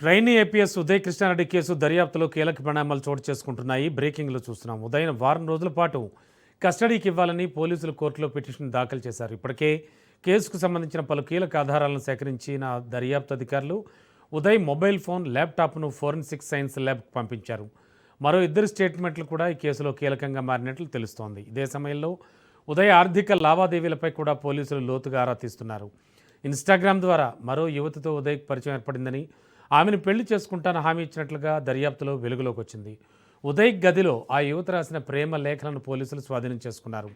Trainee IPS Uday Krishna Reddy case దర్యాప్తులో కీలక పరిణామాలు చోటు చేసుకుంటున్నాయి. బ్రేకింగ్లో చూస్తున్నాం. ఉదయం వారం రోజుల పాటు కస్టడీకి ఇవ్వాలని పోలీసులు కోర్టులో పిటిషన్ దాఖలు చేశారు. ఇప్పటికే కేసుకు సంబంధించిన పలు కీలక ఆధారాలను సేకరించిన దర్యాప్తు అధికారులు ఉదయ్ మొబైల్ ఫోన్, ల్యాప్టాప్ను ఫోరెన్సిక్ సైన్స్ ల్యాబ్కు పంపించారు. మరో ఇద్దరు స్టేట్మెంట్లు కూడా ఈ కేసులో కీలకంగా మారినట్లు తెలుస్తోంది. ఇదే సమయంలో ఉదయ్ ఆర్థిక లావాదేవీలపై కూడా పోలీసులు లోతుగా ఆరా తీస్తున్నారు. ఇన్స్టాగ్రామ్ ద్వారా మరో యువతితో ఉదయ్కి పరిచయం ఏర్పడిందని, ఆమెను పెళ్లి చేసుకుంటాను హామీ ఇచ్చినట్లుగా దర్యాప్తులో వెలుగులోకి వచ్చింది. ఉదయ్ గదిలో ఆ యువత రాసిన ప్రేమ లేఖలను పోలీసులు స్వాధీనం చేసుకున్నారు.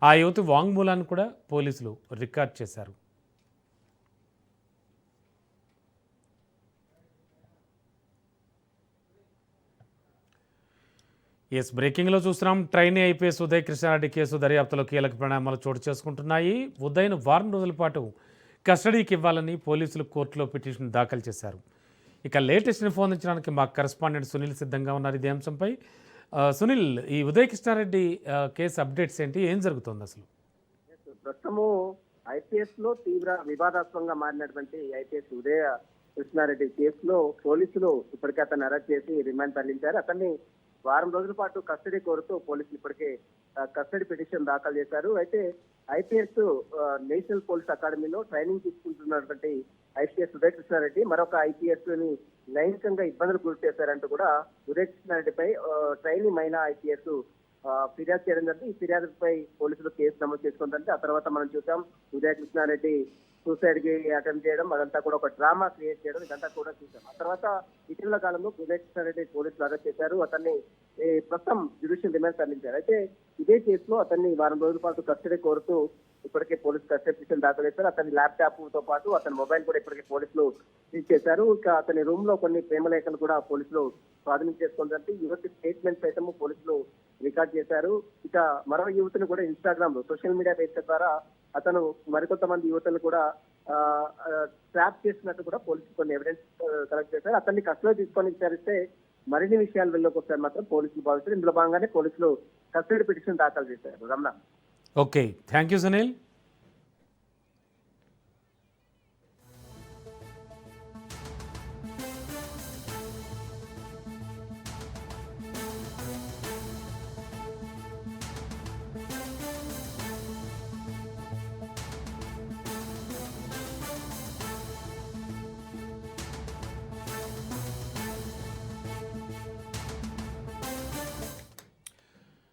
ఆ యువతి వాంగ్మూలాన్ని కూడా పోలీసులు రికార్డ్ చేశారు. బ్రేకింగ్లో చూస్తున్నాం. Trainee IPS Uday Krishna Reddy case దర్యాప్తులో కీలక పరిణామాలు చోటు చేసుకుంటున్నాయి. ఉదయ్ను వారం రోజుల పాటు కస్టడీకి ఇవ్వాలని పోలీసులు కోర్టులో పిటిషన్ దాఖలు చేశారు. ఇక లేటెస్ట్ ఇన్ఫర్మేషన్ మా కరెస్పాండెంట్ సునీల్ సిద్ధంగా ఉన్నారు ఇదే అంశంపై. సునీల్, ఈ ఉదయ్ కృష్ణారెడ్డి కేసు అప్డేట్స్ ఏంటి, ఏం జరుగుతుంది అసలు? ప్రస్తుతము ఐపీఎస్ లో తీవ్ర వివాదాస్పదంగా మారినటువంటి ఐపీఎస్ ఉదయ కృష్ణారెడ్డి కేసులో పోలీసులు ఇప్పటికే అతన్ని అరెస్ట్ చేసి రిమాండ్ తరలించారు. అతన్ని వారం రోజుల పాటు కస్టడీ కోరుతూ పోలీసులు ఇప్పటికే కస్టడీ పిటిషన్ దాఖలు చేశారు. అయితే ఐపీఎస్ నేషనల్ పోలీస్ అకాడమీలో ట్రైనింగ్ తీసుకుంటున్నటువంటి ఐపీఎస్ ఉదయ కృష్ణారెడ్డి మరొక ఐపీఎస్ ని లైంగికంగా ఇబ్బందులు గురి చేశారంటూ కూడా ఉదయ కృష్ణారెడ్డిపై ట్రైనీ మహిళా ఐపీఎస్ ఫిర్యాదు చేయడం జరిగింది. ఈ ఫిర్యాదుపై పోలీసులు కేసు నమోదు చేసుకుందంటే ఆ తర్వాత మనం చూసాం ఉదయ కృష్ణారెడ్డి సూసైడ్ కి అటెంప్ట్ చేయడం, అదంతా కూడా ఒక డ్రామా క్రియేట్ చేయడం, ఇదంతా కూడా చూసాం. ఆ తర్వాత ఇటీవల కాలంలో ఉదయ కృష్ణారెడ్డి పోలీసులు అరెస్ట్ చేశారు. అతన్ని ప్రస్తుతం జ్యుడిషియల్ రిమాండ్ తరలించారు. అయితే ఇదే కేసులో అతన్ని వారం రోజుల పాటు కస్టడీ కోరుతూ ఇప్పటికే పోలీసు కస్టడీ పిటిషన్ దాఖలు చేశారు. అతని ల్యాప్టాప్ తో పాటు అతని మొబైల్ కూడా ఇప్పటికే పోలీసులు సీజ్ చేశారు. ఇక అతని రూమ్ లో కొన్ని ప్రేమలేఖలు కూడా పోలీసులు స్వాధీనం చేసుకుంటే యువతి స్టేట్మెంట్ సైతం పోలీసులు రికార్డ్ చేశారు. ఇక మరో యువతిని కూడా ఇన్స్టాగ్రామ్ లో సోషల్ మీడియా వేదిక ద్వారా అతను మరికొంతమంది యువతలు కూడా ట్రాప్ చేసినట్టు కూడా పోలీసులు కొన్ని ఎవిడెన్స్ కలెక్ట్ చేశారు. అతన్ని కస్టడీ తీసుకొని విచారిస్తే మరిన్ని విషయాలు వెళ్ళలోకి వస్తాయని మాత్రం పోలీసులు భావిస్తారు. ఇందులో భాగంగానే పోలీసులు కస్టడీ పిటిషన్ దాఖలు చేశారు. Ramana. Okay, thank you Sunil.